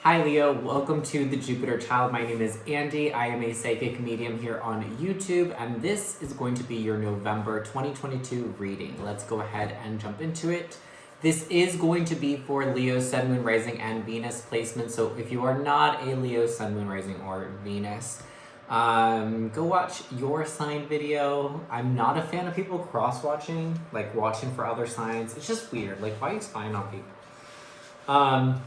Hi Leo, welcome to the Jupiter Child. My name is Andy. I am a psychic medium here on YouTube, and this is going to be your November 2022 reading. Let's go ahead and jump into it. This is going to be for Leo, Sun, Moon, Rising, and Venus placement. So if you are not a Leo, Sun, Moon, Rising, or Venus, go watch your sign video. I'm not a fan of people cross-watching, like watching for other signs. It's just weird. Like, why are you spying on people?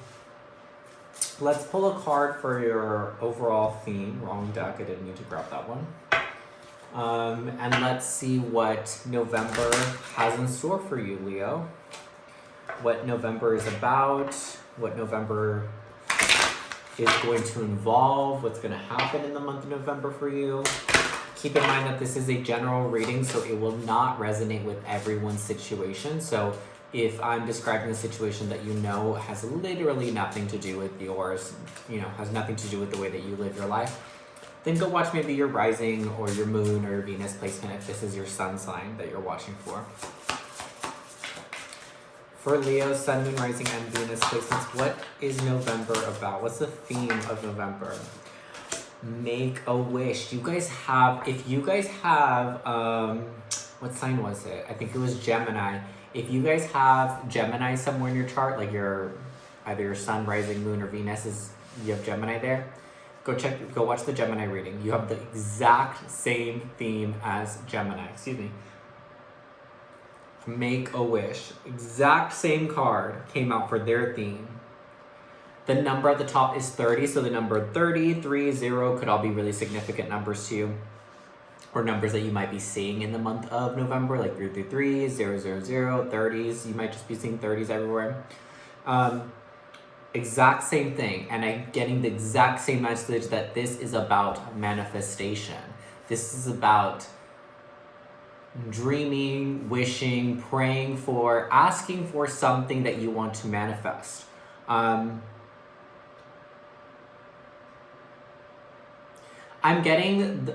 Let's pull a card for your overall theme. Wrong deck, I didn't need to grab that one. And let's see what November has in store for you, Leo. What November is about, what November is going to involve, what's going to happen in the month of November for you. Keep in mind that this is a general reading, so it will not resonate with everyone's situation. So if I'm describing a situation that you know has literally nothing to do with yours, has nothing to do with the way that you live your life, then go watch maybe your rising or your moon or your Venus placement if this is your sun sign that you're watching for. For Leo, Sun, Moon, Rising, and Venus placements, what is November about? What's the theme of November? Make a wish. If you guys have, what sign was it? I think it was Gemini. If you guys have Gemini somewhere in your chart, like either your Sun, Rising, Moon, or Venus, you have Gemini there, go watch the Gemini reading. You have the exact same theme as Gemini. Excuse me. Make a wish. Exact same card came out for their theme. The number at the top is 30, so the number 30, 3, 0 could all be really significant numbers to you, or numbers that you might be seeing in the month of November, like 333, 000, 30s. You might just be seeing 30s everywhere. Exact same thing, and I'm getting the exact same message that this is about manifestation. This is about dreaming, wishing, praying for, asking for something that you want to manifest. I'm getting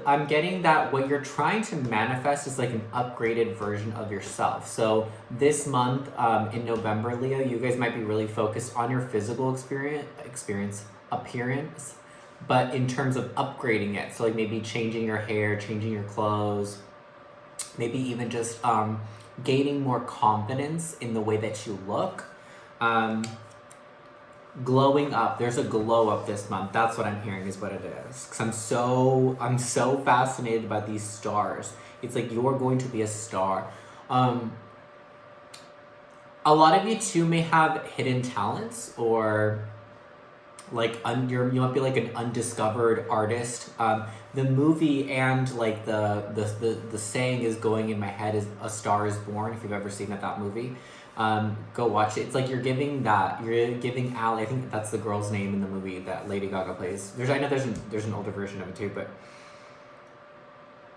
that what you're trying to manifest is like an upgraded version of yourself. So this month, in November, Leo, you guys might be really focused on your physical appearance, but in terms of upgrading it. So like maybe changing your hair, changing your clothes, maybe even just gaining more confidence in the way that you look. Glowing up. There's a glow up this month. That's what I'm hearing is what it is. Because I'm so fascinated by these stars. It's like you're going to be a star. A lot of you too may have hidden talents, or like you might be like an undiscovered artist. The movie and like the saying is going in my head is "A Star Is Born." If you've ever seen that movie. Go watch it. It's like you're giving Allie, I think that's the girl's name in the movie that Lady Gaga plays. I know there's an older version of it too, but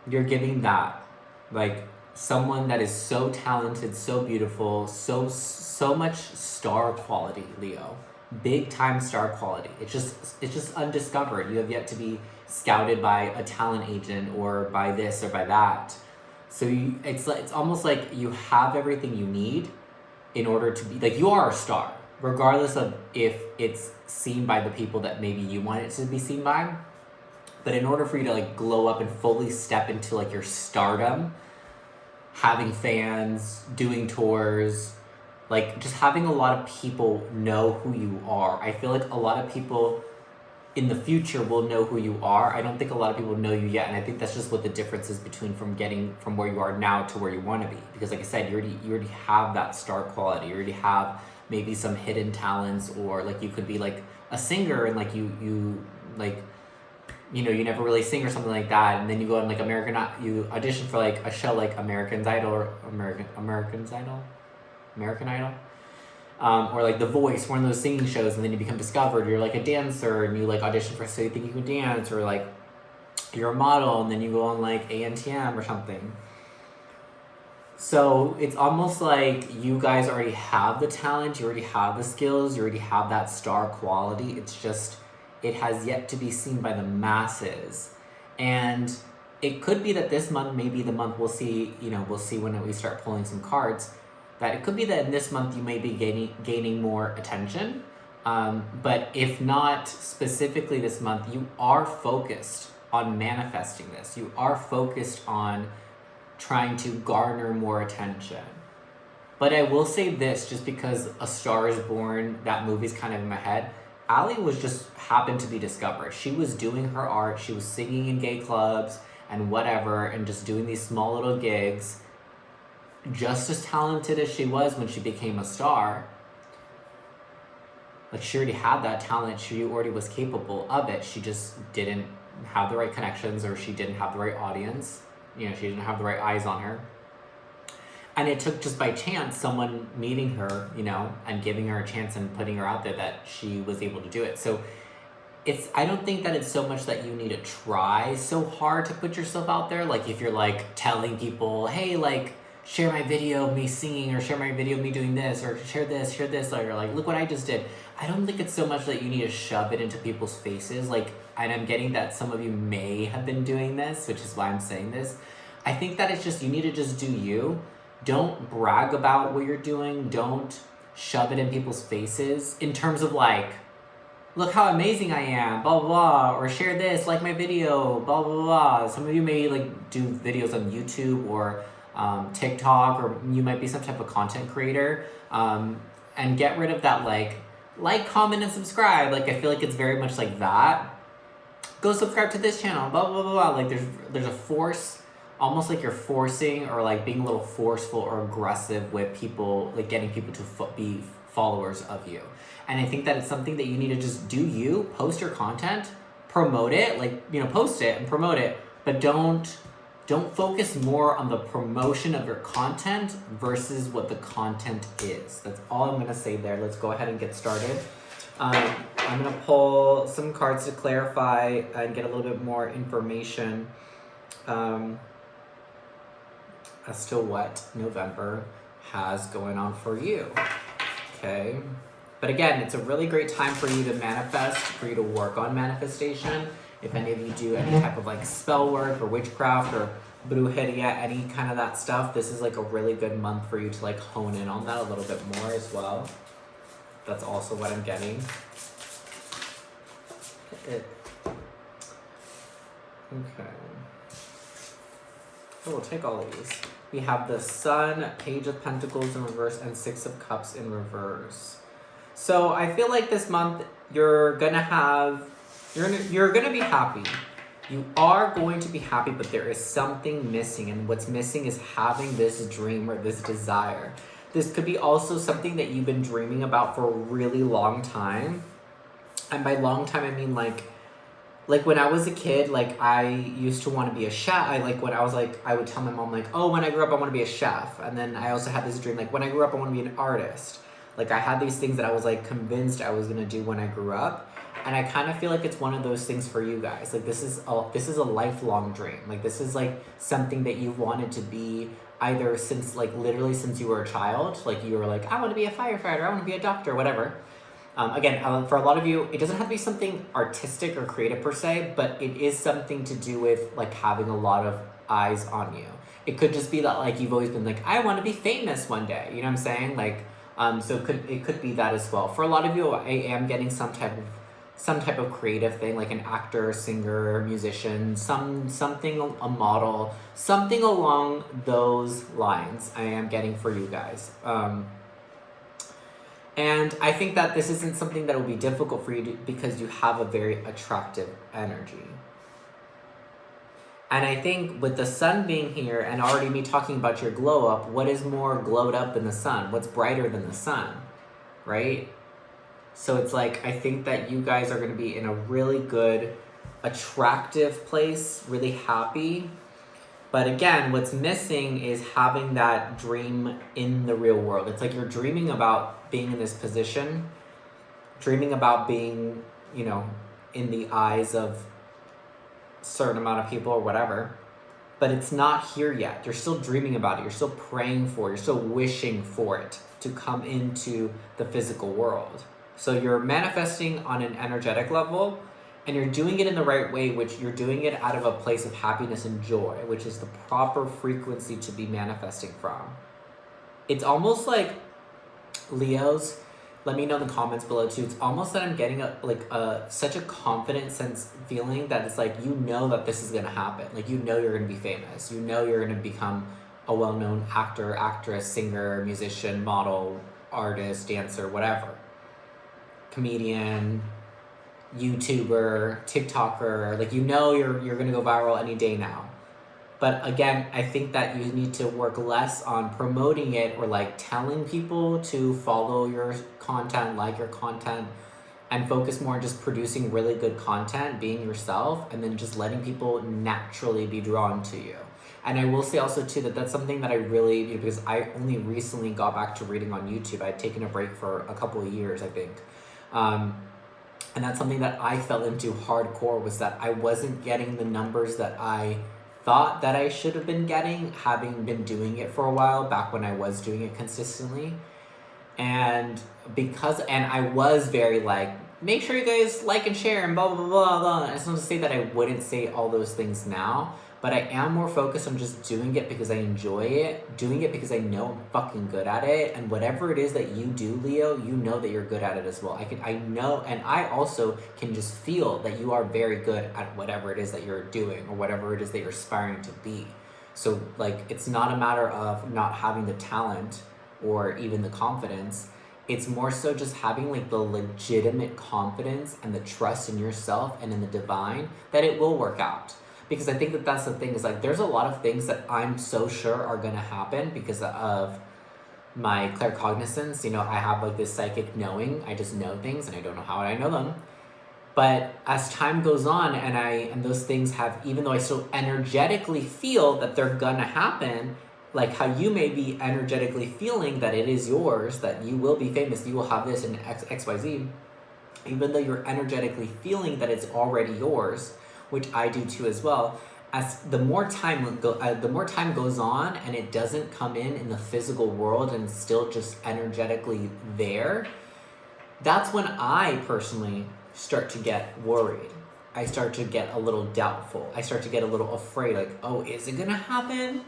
you're giving that, like someone that is so talented, so beautiful, so much star quality, Leo. Big time star quality. It's just undiscovered. You have yet to be scouted by a talent agent or by this or by that. So it's almost like you have everything you need in order to be, like, you are a star, regardless of if it's seen by the people that maybe you want it to be seen by. But in order for you to like glow up and fully step into like your stardom, having fans, doing tours, like just having a lot of people know who you are. I feel like a lot of people in the future will know who you are. I don't think a lot of people know you yet, and I think that's just what the difference is from getting from where you are now to where you want to be. Because like I said, you already have that star quality. You already have maybe some hidden talents, or like you could be like a singer and like you never really sing or something like that, and then you go on like you audition for like a show like American Idol, or like The Voice, one of those singing shows, and then you become discovered. You're like a dancer, and you like audition for So You Think You Can Dance, or like you're a model, and then you go on like ANTM or something. So it's almost like you guys already have the talent, you already have the skills, you already have that star quality. It's just, it has yet to be seen by the masses. And it could be that this month may be the month we'll see when we start pulling some cards, that it could be that in this month you may be gaining more attention. But if not specifically this month, you are focused on manifesting this. You are focused on trying to garner more attention. But I will say this, just because A Star is Born, that movie's kind of in my head, Allie was just happened to be discovered. She was doing her art, she was singing in gay clubs and whatever, and just doing these small little gigs. Just as talented as she was when she became a star, like she already had that talent, she already was capable of it. She just didn't have the right connections, or she didn't have the right audience. You know, she didn't have the right eyes on her. And it took just by chance someone meeting her, you know, and giving her a chance and putting her out there that she was able to do it. So I don't think that it's so much that you need to try so hard to put yourself out there. Like if you're like telling people, hey, like share my video of me singing, or share my video of me doing this, or share this, or like, look what I just did. I don't think it's so much that you need to shove it into people's faces. Like, and I'm getting that some of you may have been doing this, which is why I'm saying this. I think that it's just, you need to just do you. Don't brag about what you're doing. Don't shove it in people's faces in terms of like, look how amazing I am, blah, blah, blah, or share this, like my video, blah, blah, blah. Some of you may like do videos on YouTube or TikTok, or you might be some type of content creator, and get rid of that like, comment, and subscribe. Like, I feel like it's very much like that. Go subscribe to this channel, blah, blah, blah, blah. Like there's a force, almost like you're forcing, or like being a little forceful or aggressive with people, like getting people to be followers of you. And I think that it's something that you need to just do you, post your content, promote it, like, you know, post it and promote it, but don't focus more on the promotion of your content versus what the content is. That's all I'm gonna say there. Let's go ahead and get started. I'm gonna pull some cards to clarify and get a little bit more information as to what November has going on for you, okay? But again, it's a really great time for you to manifest, for you to work on manifestation. If any of you do any type of like spell work or witchcraft or brujeria, any kind of that stuff, this is like a really good month for you to like hone in on that a little bit more as well. That's also what I'm getting. Okay. So we'll take all of these. We have the Sun, Page of Pentacles in reverse, and Six of Cups in reverse. So I feel like this month you're gonna be happy. You are going to be happy, but there is something missing, and what's missing is having this dream or this desire. This could be also something that you've been dreaming about for a really long time. And by long time, I mean like when I was a kid, like I used to want to be a chef. I would tell my mom like, oh, when I grew up, I want to be a chef. And then I also had this dream, like when I grew up, I want to be an artist. Like I had these things that I was like convinced I was going to do when I grew up. And I kind of feel like it's one of those things for you guys. Like this is a lifelong dream. Like this is like something that you've wanted to be either since like literally since you were a child. Like you were like, I want to be a firefighter, I want to be a doctor, whatever. Again, for a lot of you, it doesn't have to be something artistic or creative per se, but it is something to do with like having a lot of eyes on you. It could just be that like you've always been like, I want to be famous one day. You know what I'm saying? Like, so it could be that as well. For a lot of you, I am getting some type of creative thing, like an actor, singer, musician, something, a model, something along those lines. I am getting for you guys. And I think that this isn't something that will be difficult for you because you have a very attractive energy. And I think with the sun being here and already me talking about your glow up, what is more glowed up than the sun? What's brighter than the sun, right? So it's like, I think that you guys are going to be in a really good, attractive place, really happy. But again, what's missing is having that dream in the real world. It's like you're dreaming about being in this position, dreaming about being, you know, in the eyes of a certain amount of people or whatever. But it's not here yet. You're still dreaming about it. You're still praying for it. You're still wishing for it to come into the physical world. So you're manifesting on an energetic level, and you're doing it in the right way, which you're doing it out of a place of happiness and joy, which is the proper frequency to be manifesting from. It's almost like, Leos, let me know in the comments below too. It's almost that I'm getting such a confident sense feeling that it's like, you know that this is gonna happen. Like, you know you're gonna be famous. You know you're gonna become a well-known actor, actress, singer, musician, model, artist, dancer, whatever. Comedian, YouTuber, TikToker. Like, you know you're gonna go viral any day now. But again, I think that you need to work less on promoting it or like telling people to follow your content, like your content, and focus more on just producing really good content, being yourself, and then just letting people naturally be drawn to you. And I will say also too that that's something that I really, because I only recently got back to reading on YouTube. I'd taken a break for a couple of years, I think. And that's something that I fell into hardcore, was that I wasn't getting the numbers that I thought that I should have been getting, having been doing it for a while, back when I was doing it consistently. And I was very like, make sure you guys like and share and blah, blah, blah, blah. I just want to say that I wouldn't say all those things now, but I am more focused on just doing it because I enjoy it, doing it because I know I'm fucking good at it. And whatever it is that you do, Leo, you know that you're good at it as well. I know, and I also can just feel that you are very good at whatever it is that you're doing or whatever it is that you're aspiring to be. So like, it's not a matter of not having the talent or even the confidence. It's more so just having like the legitimate confidence and the trust in yourself and in the divine that it will work out. Because I think that that's the thing, is like, there's a lot of things that I'm so sure are gonna happen because of my claircognizance. You know, I have like this psychic knowing. I just know things and I don't know how I know them. But as time goes on and those things have, even though I still energetically feel that they're gonna happen, like how you may be energetically feeling that it is yours, that you will be famous, you will have this in XYZ, even though you're energetically feeling that it's already yours, which I do too as well. As the more time goes on and it doesn't come in the physical world and still just energetically there, that's when I personally start to get worried. I start to get a little doubtful. I start to get a little afraid, like, oh, is it gonna happen?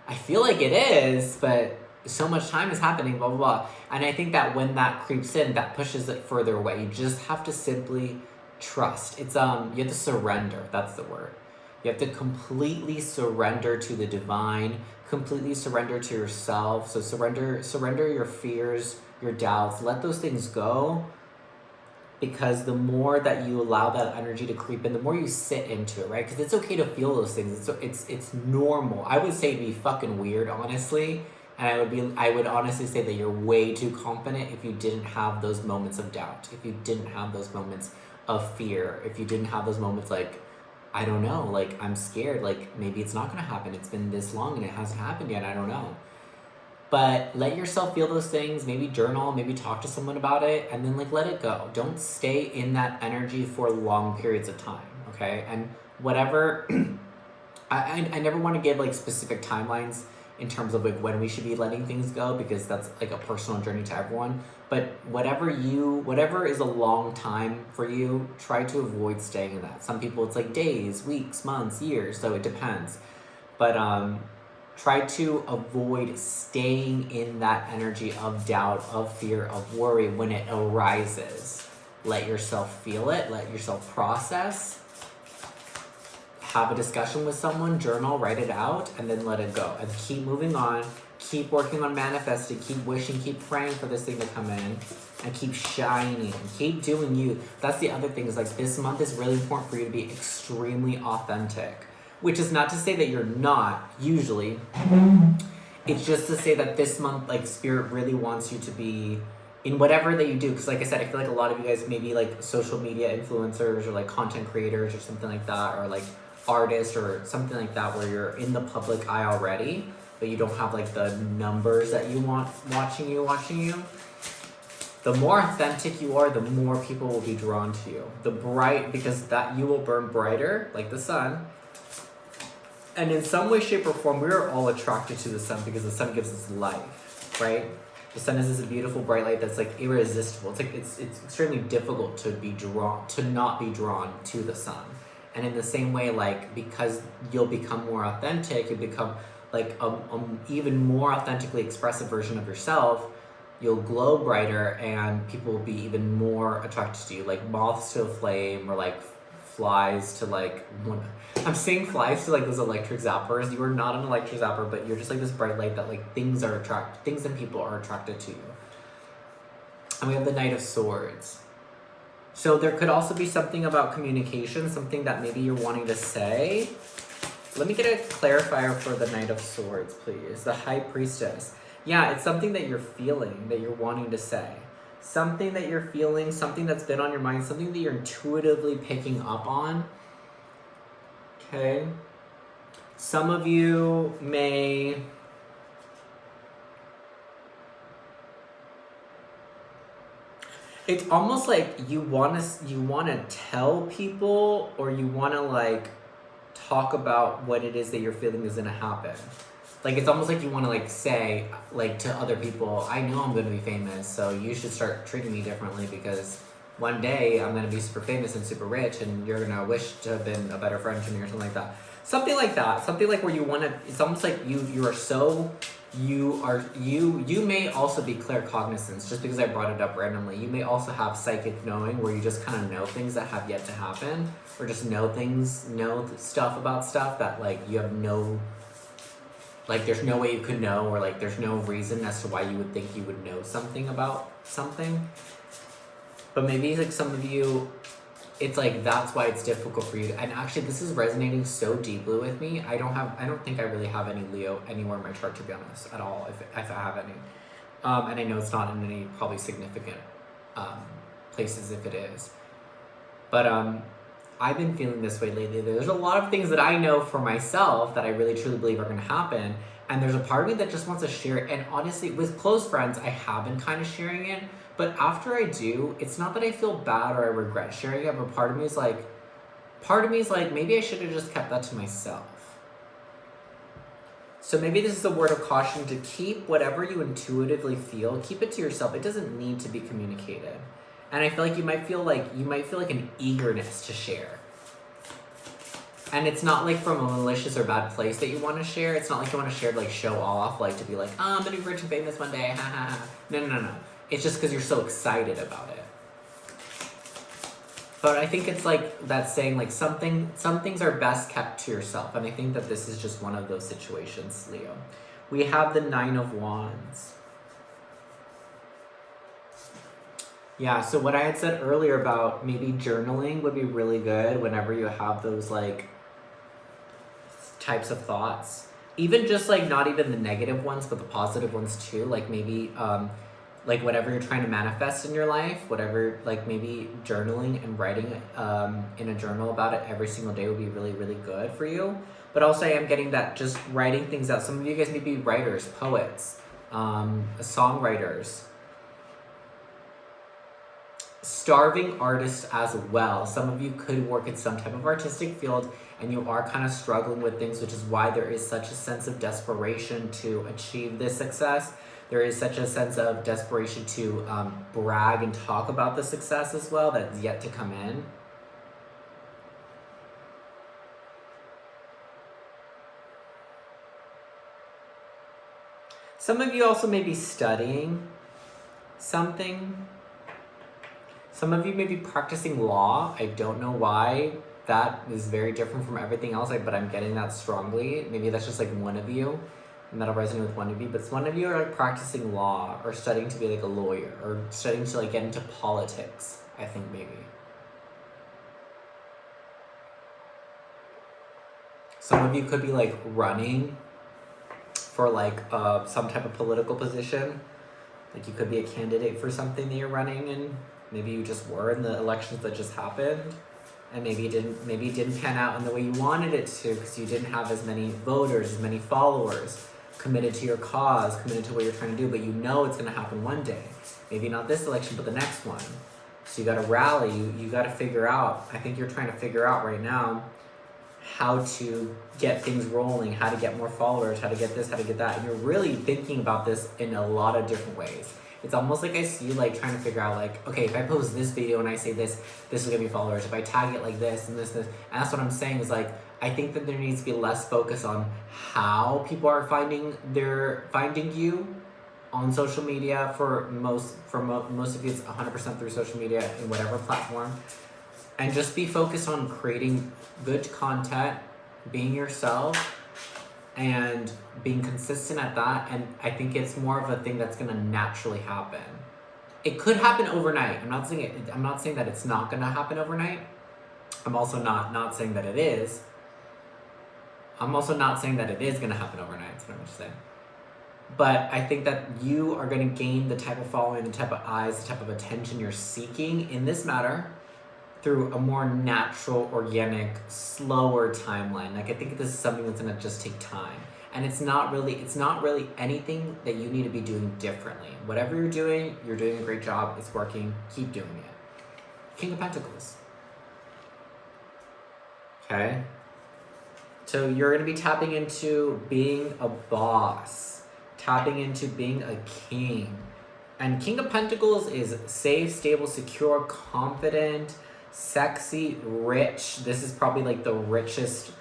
I feel like it is, but so much time is happening, blah, blah, blah. And I think that when that creeps in, that pushes it further away. You just have to simply trust. It's you have to surrender. That's the word. You have to completely surrender to the divine, completely surrender to yourself. So surrender your fears, your doubts, let those things go. Because the more that you allow that energy to creep in, the more you sit into it, right? Because it's okay to feel those things. It's normal. I would say it'd be fucking weird, honestly. And I would honestly say that you're way too confident if you didn't have those moments of doubt, if you didn't have those moments of fear, if you didn't have those moments like, I don't know, like, I'm scared, like, maybe it's not gonna happen. It's been this long and it hasn't happened yet. I don't know. But let yourself feel those things, maybe journal, maybe talk to someone about it, and then like let it go. Don't stay in that energy for long periods of time, okay? And whatever, I never want to give like specific timelines in terms of like when we should be letting things go, because that's like a personal journey to everyone. But whatever is a long time for you, try to avoid staying in that. Some people it's like days, weeks, months, years, so it depends. But try to avoid staying in that energy of doubt, of fear, of worry when it arises. Let yourself feel it, let yourself process. Have a discussion with someone, journal, write it out, and then let it go. And keep moving on, keep working on manifesting, keep wishing, keep praying for this thing to come in, and keep shining, keep doing you. That's the other thing, is like this month is really important for you to be extremely authentic. Which is not to say that you're not, usually. It's just to say that this month, like, Spirit really wants you to be in whatever that you do. Because like I said, I feel like a lot of you guys may be like social media influencers or like content creators or something like that, or like artists or something like that, where you're in the public eye already, but you don't have like the numbers that you want watching you. The more authentic you are, the more people will be drawn to you. Because that you will burn brighter, like the sun. And in some way, shape, or form, we are all attracted to the sun because the sun gives us life, right? The sun is this beautiful bright light that's like irresistible. It's like it's extremely difficult to not be drawn to the sun. And in the same way, like, because you'll become more authentic, you become like even more authentically expressive version of yourself, you'll glow brighter, and people will be even more attracted to you, like moths to a flame, or like flies to like I'm saying flies to like those electric zappers. You are not an electric zapper, but you're just like this bright light that like things and people are attracted to you. And we have the Knight of Swords. So there could also be something about communication, something that maybe you're wanting to say. Let me get a clarifier for the Knight of Swords, please. The High Priestess. Yeah, it's something that you're feeling, that you're wanting to say. Something that you're feeling, something that's been on your mind, something that you're intuitively picking up on. Okay. Some of you may... It's almost like you want to tell people, or you want to like talk about what it is that you're feeling is going to happen. Like, it's almost like you want to like say like to other people, I know I'm going to be famous, so you should start treating me differently, because one day I'm going to be super famous and super rich, and you're going to wish to have been a better friend to me, or something like that. Something like that. Something like where you want to, it's almost like you are so... You may also be claircognizance, just because I brought it up randomly. You may also have psychic knowing, where you just kind of know things that have yet to happen, or just know stuff about stuff that like you have no, like there's no way you could know, or like there's no reason as to why you would think you would know something about something. But maybe like some of you, it's like that's why it's difficult for you. And actually, this is resonating so deeply with me. I don't think I really have any Leo anywhere in my chart, to be honest, at all, if I have any. And I know it's not in any probably significant places if it is. But I've been feeling this way lately. There's a lot of things that I know for myself that I really truly believe are going to happen. And there's a part of me that just wants to share it. And honestly, with close friends, I have been kind of sharing it. But after I do, it's not that I feel bad or I regret sharing it, but part of me is like, maybe I should have just kept that to myself. So maybe this is a word of caution to keep whatever you intuitively feel, keep it to yourself. It doesn't need to be communicated. And I feel like you might feel like an eagerness to share. And it's not like from a malicious or bad place that you want to share. It's not like you want to share to like show off, like to be like, oh, I'm going to be rich and famous one day, ha ha ha. No. It's just because you're so excited about it. But I think it's like that saying, like some things are best kept to yourself. And I think that this is just one of those situations, Leo. We have the Nine of Wands. Yeah, so what I had said earlier about maybe journaling would be really good whenever you have those like types of thoughts. Even just like not even the negative ones, but the positive ones too. Like maybe like whatever you're trying to manifest in your life, whatever, like maybe journaling and writing in a journal about it every single day would be really, really good for you. But also I am getting that just writing things out. Some of you guys may be writers, poets, songwriters, starving artists as well. Some of you could work in some type of artistic field and you are kind of struggling with things, which is why there is such a sense of desperation to achieve this success. There is such a sense of desperation to brag and talk about the success as well that's yet to come in. Some of you also may be studying something. Some of you may be practicing law. I don't know why that is very different from everything else, but I'm getting that strongly. Maybe that's just like one of you. And that'll resonate with one of you, but one of you are like practicing law or studying to be like a lawyer or studying to like get into politics, I think maybe. Some of you could be like running for like some type of political position. Like you could be a candidate for something that you're running in. Maybe you just were in the elections that just happened. And maybe it didn't pan out in the way you wanted it to because you didn't have as many voters, as many followers committed to your cause, committed to what you're trying to do, but you know it's going to happen one day. Maybe not this election, but the next one. So you got to rally, you got to figure out, I think you're trying to figure out right now how to get things rolling, how to get more followers, how to get this, how to get that. And you're really thinking about this in a lot of different ways. It's almost like I see you like trying to figure out like, okay, if I post this video and I say this is gonna be followers. If I tag it like this and this. And that's what I'm saying is like, I think that there needs to be less focus on how people are finding you on social media. Most of you, it's 100% through social media in whatever platform, and just be focused on creating good content, being yourself, and being consistent at that. And I think it's more of a thing that's gonna naturally happen. It could happen overnight. I'm not saying that it's not gonna happen overnight. I'm also not saying that it is. I'm also not saying that it is gonna happen overnight. That's what I'm just saying. But I think that you are gonna gain the type of following, the type of eyes, the type of attention you're seeking in this matter through a more natural, organic, slower timeline. Like, I think this is something that's gonna just take time. And it's not really anything that you need to be doing differently. Whatever you're doing a great job, it's working, keep doing it. King of Pentacles. Okay? So you're gonna be tapping into being a boss, tapping into being a king. And King of Pentacles is safe, stable, secure, confident, sexy, rich. This is probably like the richest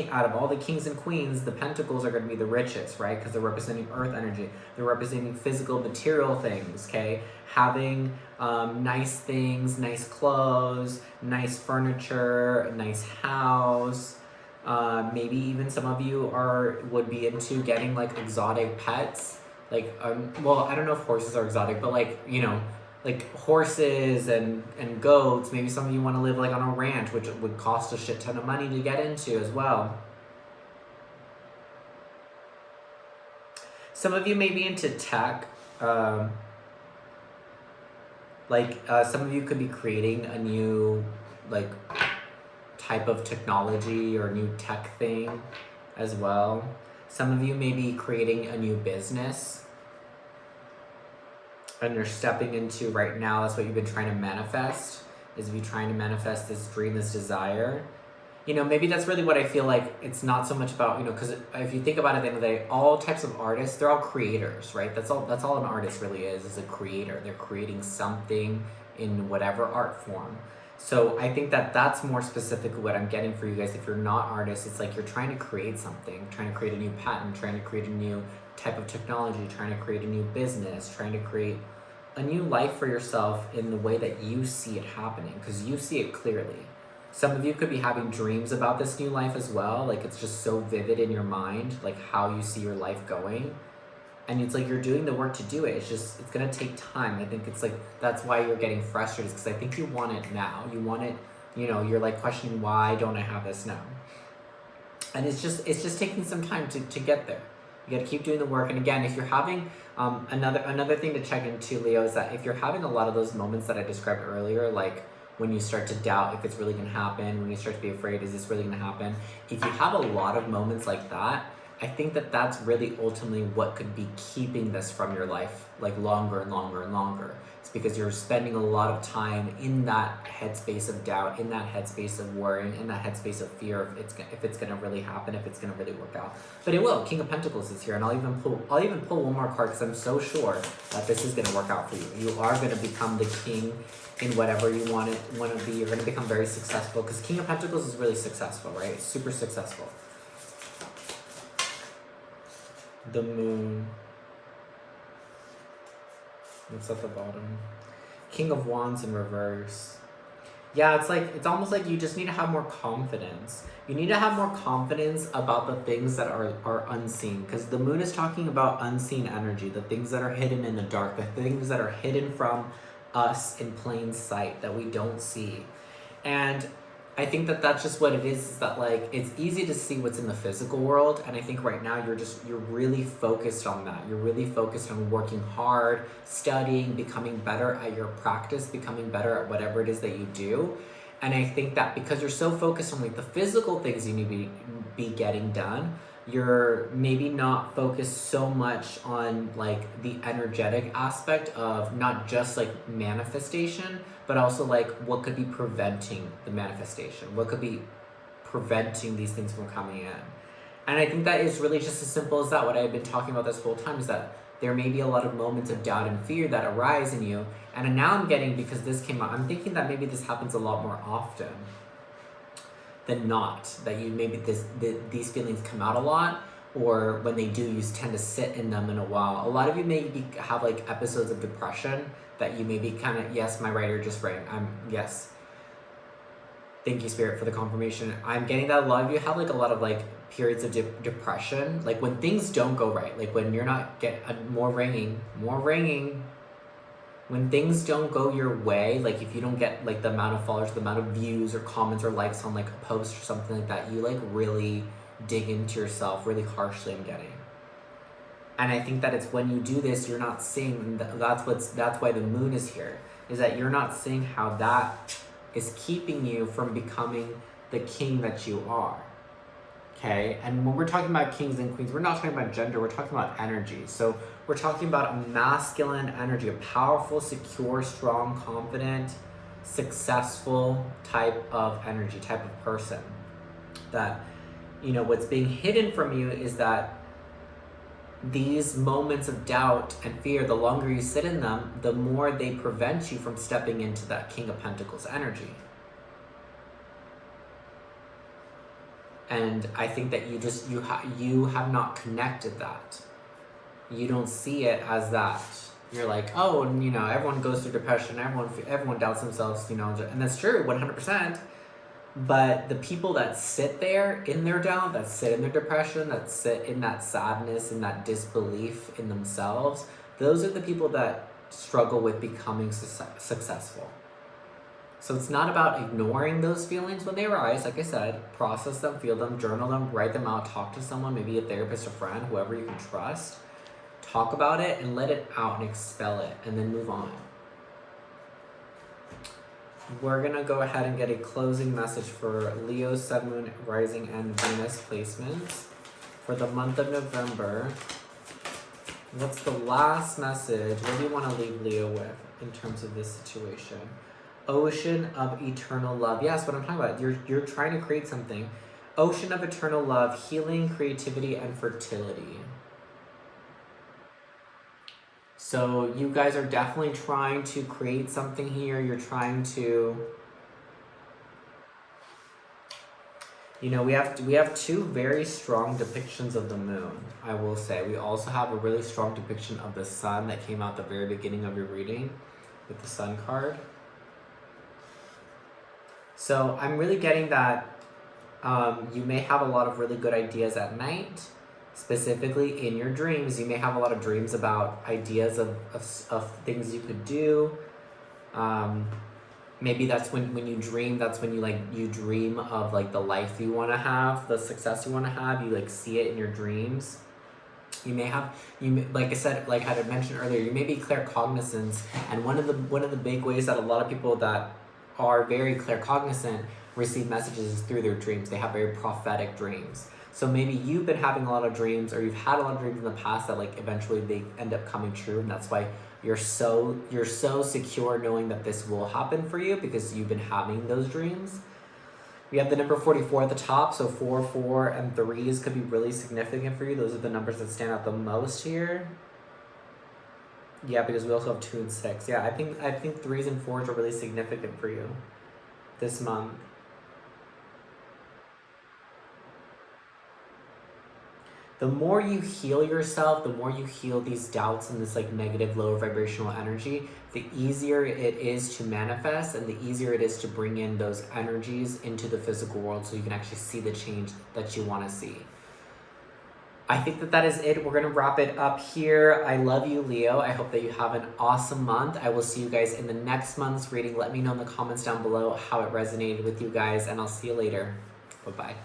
out of all the kings and queens. The Pentacles are going to be the richest, right? Because they're representing earth energy. They're representing physical, material things, okay? Having nice things, nice clothes, nice furniture, a nice house. Maybe even some of you would be into getting like exotic pets. Like, well, I don't know if horses are exotic, but like, you know, like horses and goats. Maybe some of you want to live like on a ranch, which would cost a shit ton of money to get into as well. Some of you may be into tech. Some of you could be creating a new like type of technology or new tech thing as well. Some of you may be creating a new business. And you're stepping into right now, that's what you've been trying to manifest, is you trying to manifest this dream, this desire. You know, maybe that's really what I feel like. It's not so much about, you know, because if you think about it at the end of the day, all types of artists, they're all creators, right? That's all an artist really is a creator. They're creating something in whatever art form. So I think that that's more specifically what I'm getting for you guys. If you're not artists, it's like you're trying to create something, trying to create a new patent, trying to create a new type of technology, trying to create a new business, trying to create a new life for yourself in the way that you see it happening, because you see it clearly. Some of you could be having dreams about this new life as well. Like, it's just so vivid in your mind, like how you see your life going. And it's like you're doing the work to do it. It's going to take time. I think it's like, that's why you're getting frustrated, because I think you want it now. You want it, you know, you're like questioning, why don't I have this now? And it's just taking some time to get there. You got to keep doing the work. And again, if you're having another thing to check into, Leo, is that if you're having a lot of those moments that I described earlier, like when you start to doubt if it's really going to happen, when you start to be afraid, is this really going to happen? If you have a lot of moments like that, I think that that's really ultimately what could be keeping this from your life like longer and longer and longer. It's because you're spending a lot of time in that headspace of doubt, in that headspace of worrying, in that headspace of fear if it's going to really happen, if it's going to really work out. But it will. King of Pentacles is here, and I'll even pull one more card, because I'm so sure that this is going to work out for you. You are going to become the king in whatever you want to be. You're going to become very successful, because King of Pentacles is really successful, right? Super successful. The Moon. It's at the bottom. King of Wands in reverse. Yeah, it's almost like you just need to have more confidence. You need to have more confidence about the things that are unseen, because the Moon is talking about unseen energy, the things that are hidden in the dark, the things that are hidden from us in plain sight that we don't see. And I think that that's just what it is that like, it's easy to see what's in the physical world. And I think right now you're really focused on that. You're really focused on working hard, studying, becoming better at your practice, becoming better at whatever it is that you do. And I think that because you're so focused on like the physical things you need to be getting done, you're maybe not focused so much on like the energetic aspect of not just like manifestation, but also like what could be preventing the manifestation, what could be preventing these things from coming in. And I think that is really just as simple as that. What I've been talking about this whole time is that there may be a lot of moments of doubt and fear that arise in you. And now I'm getting, because this came out, I'm thinking that maybe this happens a lot more often than not, that you maybe these feelings come out a lot, or when they do, you tend to sit in them in a while. A lot of you maybe have like episodes of depression that you maybe kind of, yes, my writer just right. Yes. Thank you, Spirit, for the confirmation. I'm getting that a lot of you have like a lot of like periods of depression, like when things don't go right, like when you're not more ringing. When things don't go your way, like if you don't get like the amount of followers, the amount of views or comments or likes on like a post or something like that, you like really dig into yourself really harshly. I'm getting. And I think that it's when you do this, you're not seeing, that's why the moon is here, is that you're not seeing how that is keeping you from becoming the king that you are. Okay? And when we're talking about kings and queens, we're not talking about gender, we're talking about energy. So we're talking about a masculine energy, a powerful, secure, strong, confident, successful type of energy, type of person. That, what's being hidden from you is that these moments of doubt and fear, the longer you sit in them, the more they prevent you from stepping into that King of Pentacles energy. And I think that you have not connected that. You don't see it as that. You're like, oh, and everyone goes through depression, everyone doubts themselves, and that's true, 100%. But the people that sit there in their doubt, that sit in their depression, that sit in that sadness and that disbelief in themselves, those are the people that struggle with becoming successful. So it's not about ignoring those feelings when they arise. Like I said, process them, feel them, journal them, write them out, talk to someone, maybe a therapist, a friend, whoever you can trust. Talk about it and let it out and expel it, and then move on. We're going to go ahead and get a closing message for Leo, Sun, Moon, Rising, and Venus placements for the month of November. What's the last message? What do you want to leave Leo with in terms of this situation? Ocean of eternal love. Yes, what I'm talking about. You're trying to create something. Ocean of eternal love, healing, creativity, and fertility. So you guys are definitely trying to create something here. You're trying to, we have two very strong depictions of the moon, I will say. We also have a really strong depiction of the sun that came out at the very beginning of your reading with the sun card. So I'm really getting that you may have a lot of really good ideas at night. Specifically in your dreams, you may have a lot of dreams about ideas of things you could do. Maybe that's when you dream, that's when you dream of like the life you want to have, the success you want to have. You like see it in your dreams. Like I said, like I had mentioned earlier, you may be claircognizant, and one of the big ways that a lot of people that are very claircognizant receive messages is through their dreams. They have very prophetic dreams. So maybe you've been having a lot of dreams, or you've had a lot of dreams in the past that like eventually they end up coming true, and that's why you're so secure knowing that this will happen for you, because you've been having those dreams. We have the number 44 at the top, so 4, 4, and 3s could be really significant for you. Those are the numbers that stand out the most here. Yeah, because we also have 2 and 6. Yeah, I think 3s and 4s are really significant for you this month. The more you heal yourself, the more you heal these doubts and this like negative, lower vibrational energy, the easier it is to manifest, and the easier it is to bring in those energies into the physical world, so you can actually see the change that you want to see. I think that is it. We're going to wrap it up here. I love you, Leo. I hope that you have an awesome month. I will see you guys in the next month's reading. Let me know in the comments down below how it resonated with you guys, and I'll see you later. Bye-bye.